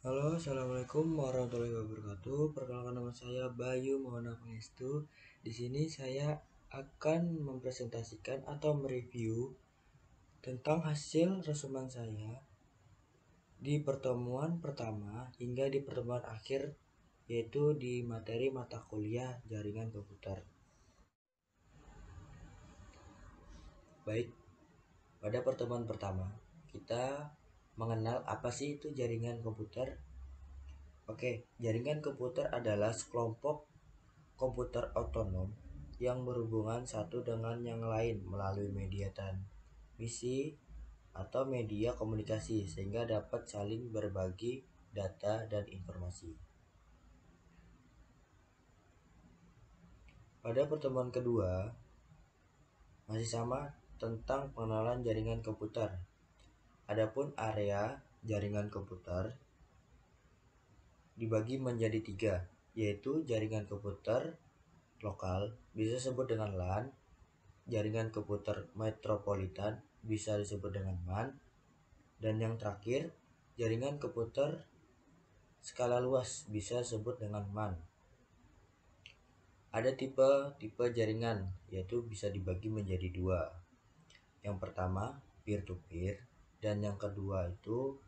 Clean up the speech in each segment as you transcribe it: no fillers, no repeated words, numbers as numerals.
Halo, assalamualaikum warahmatullahi wabarakatuh. Perkenalkan, nama saya Bayu Maulana Pangestu. Di sini saya akan mempresentasikan atau mereview tentang hasil resuman saya di pertemuan pertama hingga di pertemuan akhir, yaitu di materi mata kuliah jaringan komputer. Baik, pada pertemuan pertama kita mengenal apa sih itu jaringan komputer. Oke, jaringan komputer adalah sekelompok komputer otonom yang berhubungan satu dengan yang lain melalui media transmisi atau media komunikasi sehingga dapat saling berbagi data dan informasi. Pada pertemuan kedua masih sama tentang pengenalan jaringan komputer. Adapun area jaringan komputer dibagi menjadi tiga, yaitu jaringan komputer lokal bisa disebut dengan LAN, jaringan komputer metropolitan bisa disebut dengan MAN, dan yang terakhir jaringan komputer skala luas bisa disebut dengan MAN. Ada tipe jaringan, yaitu bisa dibagi menjadi dua. Yang pertama peer-to-peer dan yang kedua itu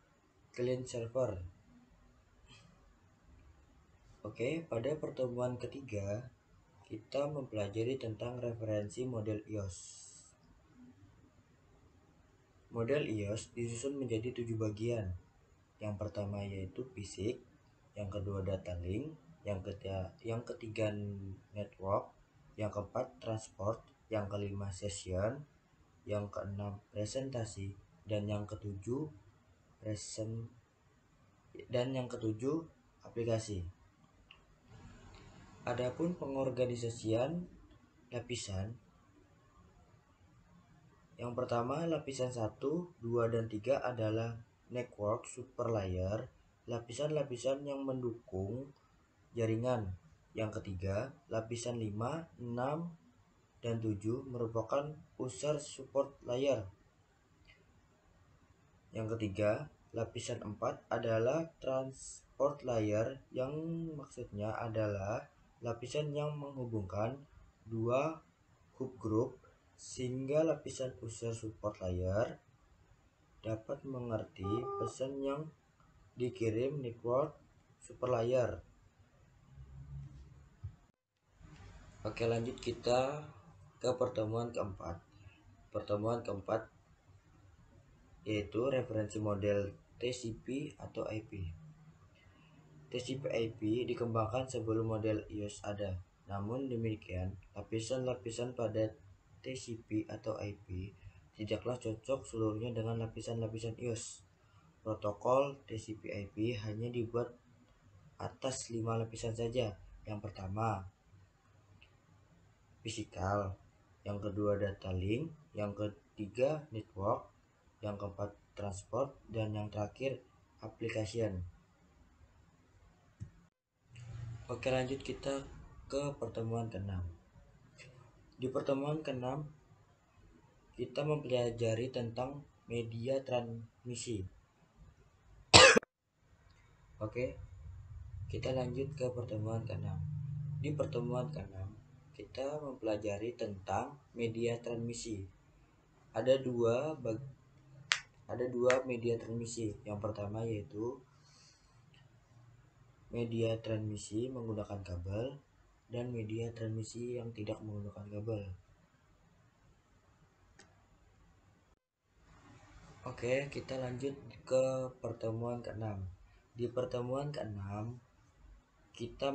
client server. Oke, pada pertemuan ketiga kita mempelajari tentang referensi model iOS. Model iOS disusun menjadi 7 bagian. Yang pertama yaitu fisik, yang kedua data link, yang ketiga network, yang keempat transport, yang kelima session, yang keenam presentasi, dan yang ketujuh aplikasi. Adapun pengorganisasian lapisan, yang pertama lapisan 1, 2, dan 3 adalah network super layer, lapisan-lapisan yang mendukung jaringan. Yang ketiga, lapisan 5, 6, dan 7 merupakan user support layer. Yang ketiga, lapisan 4 adalah transport layer, yang maksudnya adalah lapisan yang menghubungkan dua hub group sehingga lapisan user support layer dapat mengerti pesan yang dikirim network super layer. Oke, lanjut kita ke pertemuan keempat. Pertemuan keempat yaitu referensi model TCP atau IP. TCP/IP dikembangkan sebelum model iOS ada. Namun demikian, lapisan-lapisan pada TCP atau IP tidaklah cocok seluruhnya dengan lapisan-lapisan iOS. Protokol TCP/IP hanya dibuat atas 5 lapisan saja. Yang pertama, fisikal, yang kedua data link, yang ketiga network, yang keempat transport, dan yang terakhir application. Oke, lanjut kita ke pertemuan ke-6. Di pertemuan ke-6 kita mempelajari tentang media transmisi. Oke, kita lanjut ke pertemuan ke-6. Di pertemuan ke-6 kita mempelajari tentang media transmisi. Ada dua media transmisi. Yang pertama yaitu media transmisi menggunakan kabel dan media transmisi yang tidak menggunakan kabel. Oke, kita lanjut ke pertemuan ke-6. Di pertemuan ke-6 kita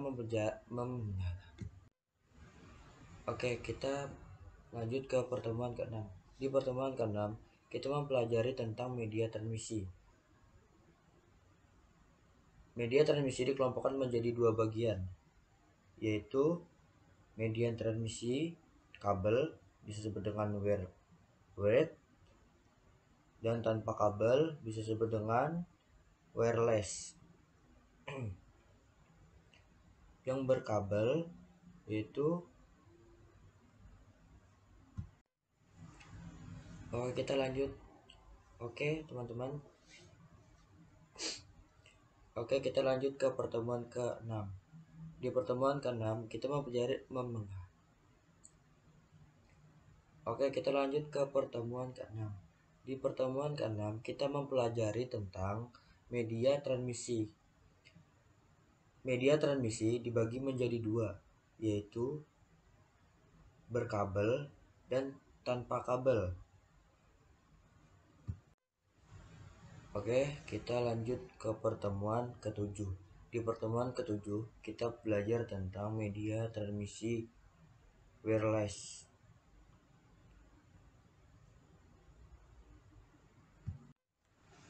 kita lanjut ke pertemuan ke-6. Di pertemuan ke-6 kita mempelajari tentang media transmisi. Media transmisi dikelompokkan menjadi dua bagian, yaitu media transmisi kabel bisa disebut dengan wired, dan tanpa kabel bisa disebut dengan wireless. Yang berkabel yaitu kita lanjut. Oke teman-teman, Oke, kita lanjut ke pertemuan ke-6. Di pertemuan ke-6 kita mempelajari Oke, kita lanjut ke pertemuan ke-6. Di pertemuan ke-6 kita mempelajari tentang media transmisi. Media transmisi dibagi menjadi dua, yaitu berkabel dan tanpa kabel. Oke, kita lanjut ke pertemuan ke-7. Di pertemuan ke-7 kita belajar tentang media transmisi wireless.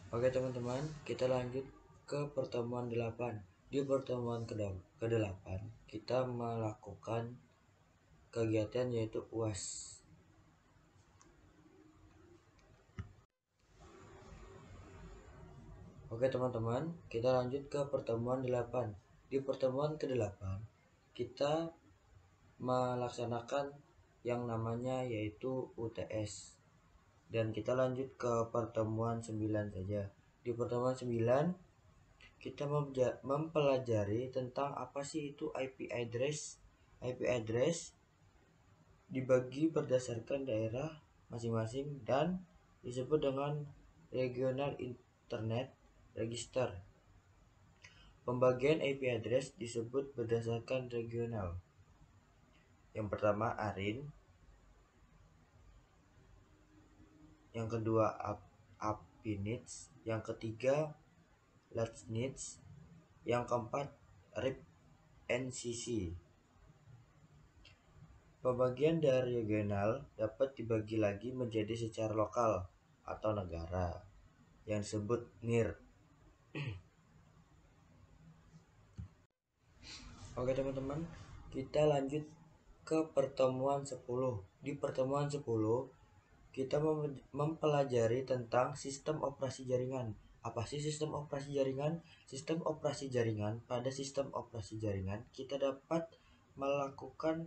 Oke teman-teman, kita lanjut ke pertemuan 8. Di pertemuan ke-8 kita melakukan kegiatan yaitu UAS. Oke teman-teman, kita lanjut ke pertemuan 8. Di pertemuan ke-8 kita melaksanakan yang namanya yaitu UTS. Dan kita lanjut ke pertemuan 9 saja. Di pertemuan 9 kita mempelajari tentang apa sih itu IP address. IP address dibagi berdasarkan daerah masing-masing dan disebut dengan regional internet register. Pembagian IP address disebut berdasarkan regional. Yang pertama ARIN, yang kedua APNIC, yang ketiga LATNIC, yang keempat RIP NCC. Pembagian dari regional dapat dibagi lagi menjadi secara lokal atau negara yang disebut NIR. Oke teman-teman, kita lanjut ke pertemuan 10. Di pertemuan 10 kita mempelajari tentang sistem operasi jaringan. Apa sih sistem operasi jaringan? Sistem operasi jaringan, pada sistem operasi jaringan kita dapat melakukan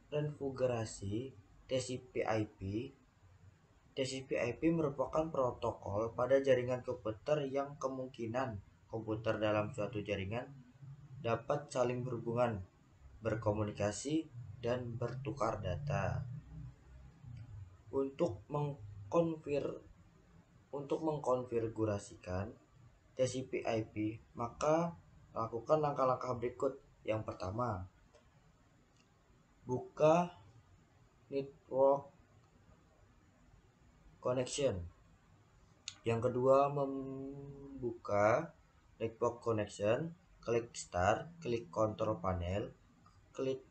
konfigurasi TCP/IP. TCP/IP merupakan protokol pada jaringan komputer yang kemungkinan komputer dalam suatu jaringan dapat saling berhubungan, berkomunikasi, dan bertukar data. Untuk mengkonfigurasikan TCP/IP, maka lakukan langkah-langkah berikut. Yang pertama, buka network connection. Yang kedua, membuka network connection, klik start, klik control panel, klik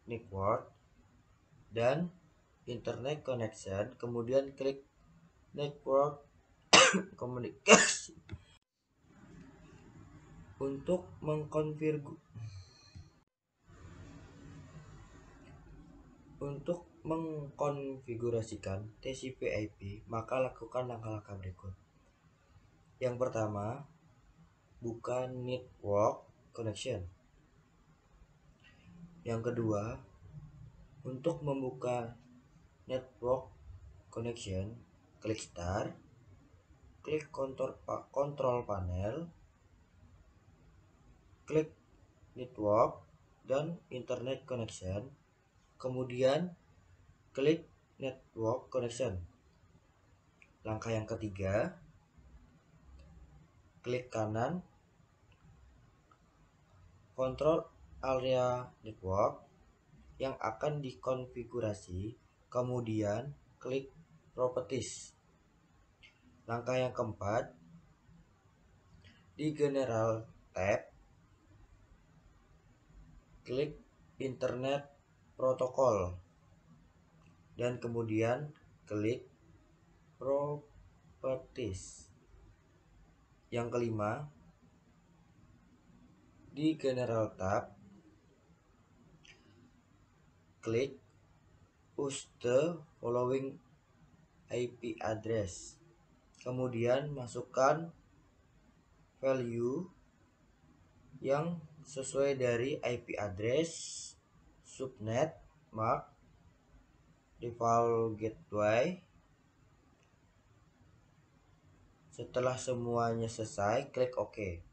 network dan internet connection, kemudian klik network komunikasi. Untuk mengkonfigurasikan TCP/IP, maka lakukan langkah-langkah berikut. Yang pertama, buka network connection. Yang kedua, untuk membuka network connection, klik start, klik control panel, klik network dan internet connection, kemudian klik network connection. Langkah yang ketiga, klik kanan, kontrol area network yang akan dikonfigurasi, kemudian klik properties. Langkah yang keempat, di general tab, klik internet protokol dan kemudian klik properties. Yang kelima, di general tab, klik push the following IP address, kemudian masukkan value yang sesuai dari IP address, subnet, MAC, default gateway, Setelah semuanya selesai, klik OK.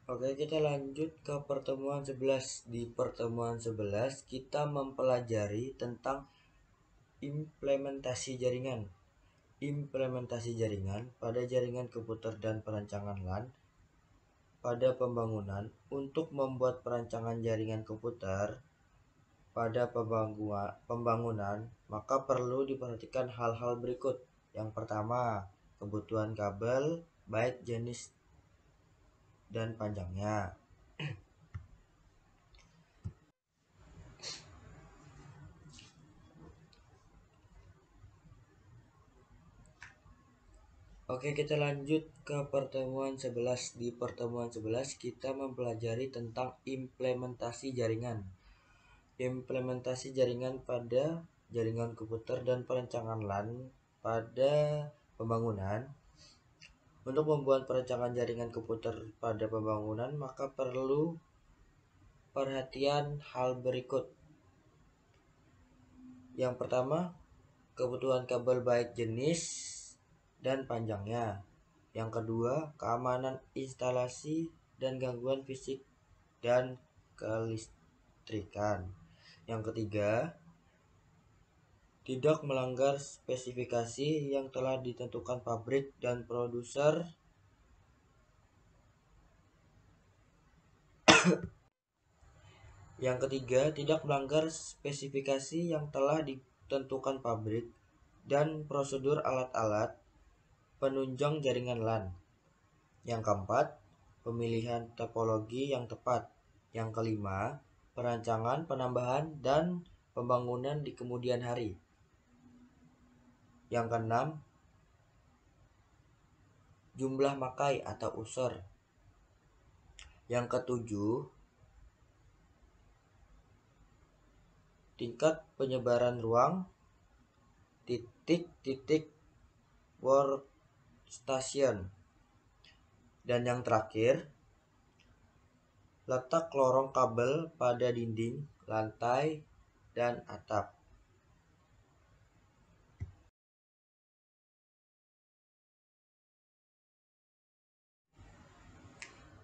Oke, kita lanjut ke pertemuan 11. Di pertemuan 11 kita mempelajari tentang implementasi jaringan. Implementasi jaringan pada jaringan komputer dan perancangan LAN pada pembangunan. Untuk membuat perancangan jaringan komputer pada pembangunan, maka perlu diperhatikan hal-hal berikut. Yang pertama, kebutuhan kabel baik jenis dan panjangnya. Oke, kita lanjut ke pertemuan 11. Di pertemuan 11 kita mempelajari tentang implementasi jaringan. Implementasi jaringan pada jaringan komputer dan perancangan LAN pada pembangunan. Untuk membuat perancangan jaringan komputer pada pembangunan, maka perlu perhatian hal berikut. Yang pertama, kebutuhan kabel baik jenis dan panjangnya. Yang kedua, keamanan instalasi dan gangguan fisik dan kelistrikan. Yang ketiga, tidak melanggar spesifikasi yang telah ditentukan pabrik dan produser. Yang ketiga, tidak melanggar spesifikasi yang telah ditentukan pabrik dan prosedur alat-alat penunjang jaringan LAN. Yang keempat, pemilihan topologi yang tepat. Yang kelima, perancangan, penambahan, dan pembangunan di kemudian hari. Yang keenam, jumlah makai atau user. Yang ketujuh, tingkat penyebaran ruang, titik-titik workstation. Dan yang terakhir, letak lorong kabel pada dinding, lantai, dan atap.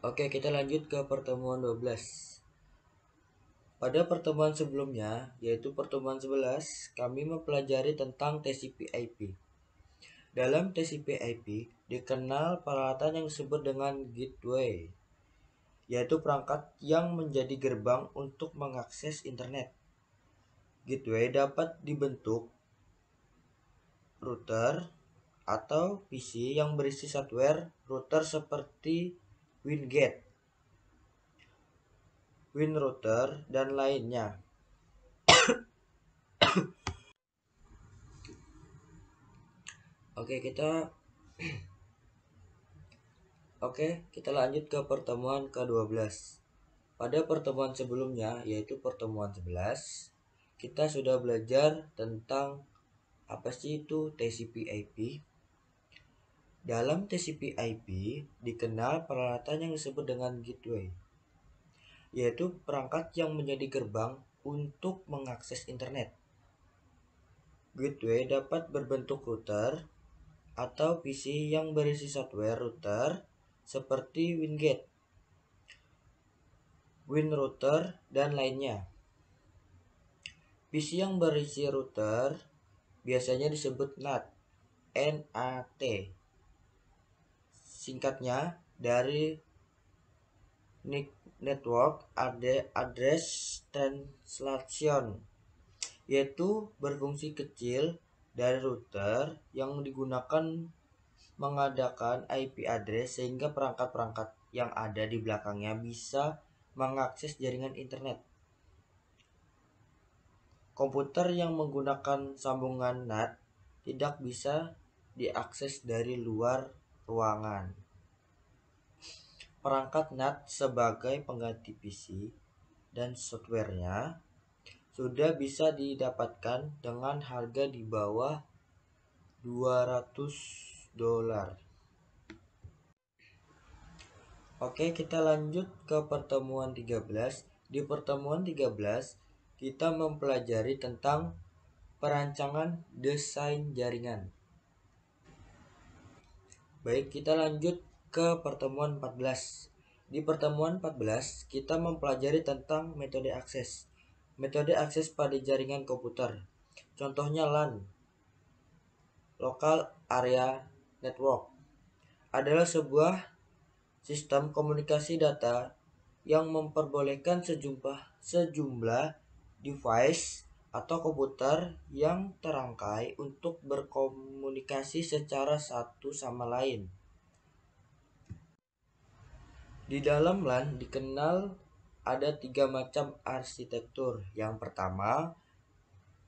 Oke, kita lanjut ke pertemuan 12. Pada pertemuan sebelumnya, yaitu pertemuan 11, kami mempelajari tentang TCP/IP. Dalam TCP/IP dikenal peralatan yang disebut dengan gateway, yaitu perangkat yang menjadi gerbang untuk mengakses internet. Gateway dapat dibentuk router atau PC yang berisi software router seperti WinGate, WinRouter, dan lainnya. Kita lanjut ke pertemuan ke-12. Pada pertemuan sebelumnya, yaitu pertemuan 11, kita sudah belajar tentang apa sih itu TCP/IP. Dalam TCP/IP dikenal peralatan yang disebut dengan gateway, yaitu perangkat yang menjadi gerbang untuk mengakses internet. Gateway dapat berbentuk router atau PC yang berisi software router seperti WinGate, WinRouter, dan lainnya. PC yang berisi router biasanya disebut NAT, NAT. Singkatnya dari Network Address Translation, yaitu berfungsi kecil dari router yang digunakan mengadakan IP address sehingga perangkat-perangkat yang ada di belakangnya bisa mengakses jaringan internet. Komputer yang menggunakan sambungan NAT tidak bisa diakses dari luar ruangan. Perangkat NAT sebagai pengganti PC dan softwarenya sudah bisa didapatkan dengan harga di bawah $200. Oke, kita lanjut ke pertemuan 13. Di pertemuan 13, kita mempelajari tentang perancangan desain jaringan. Baik, kita lanjut ke pertemuan 14. Di pertemuan 14, kita mempelajari tentang metode akses. Metode akses pada jaringan komputer. Contohnya LAN, Local Area Network, adalah sebuah sistem komunikasi data yang memperbolehkan sejumlah device atau komputer yang terangkai untuk berkomunikasi secara satu sama lain. Di dalam LAN dikenal ada 3 macam arsitektur. Yang pertama,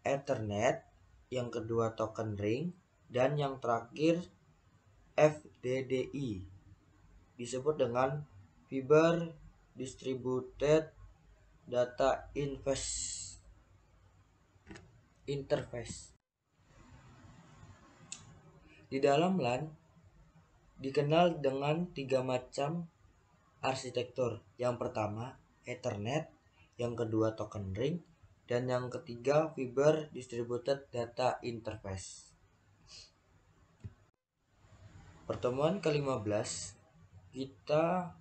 Ethernet, yang kedua token ring, dan yang terakhir FDDI, disebut dengan Fiber Distributed Data Interface. Di dalam LAN dikenal dengan 3 macam arsitektur. Yang pertama, Ethernet, yang kedua token ring, dan yang ketiga Fiber Distributed Data Interface. Pertemuan ke-15 kita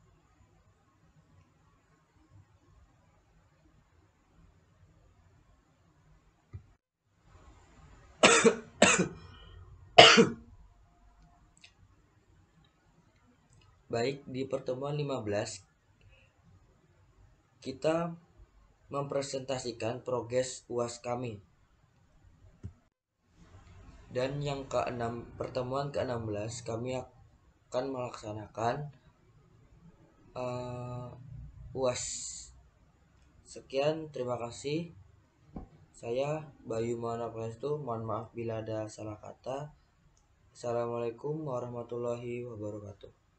baik, di pertemuan 15 kita mempresentasikan progres UAS kami. Dan yang pertemuan ke-16 kami akan melaksanakan UAS. Sekian, terima kasih. Saya Bayu Muhammad Prastu. Mohon maaf bila ada salah kata. Assalamualaikum warahmatullahi wabarakatuh.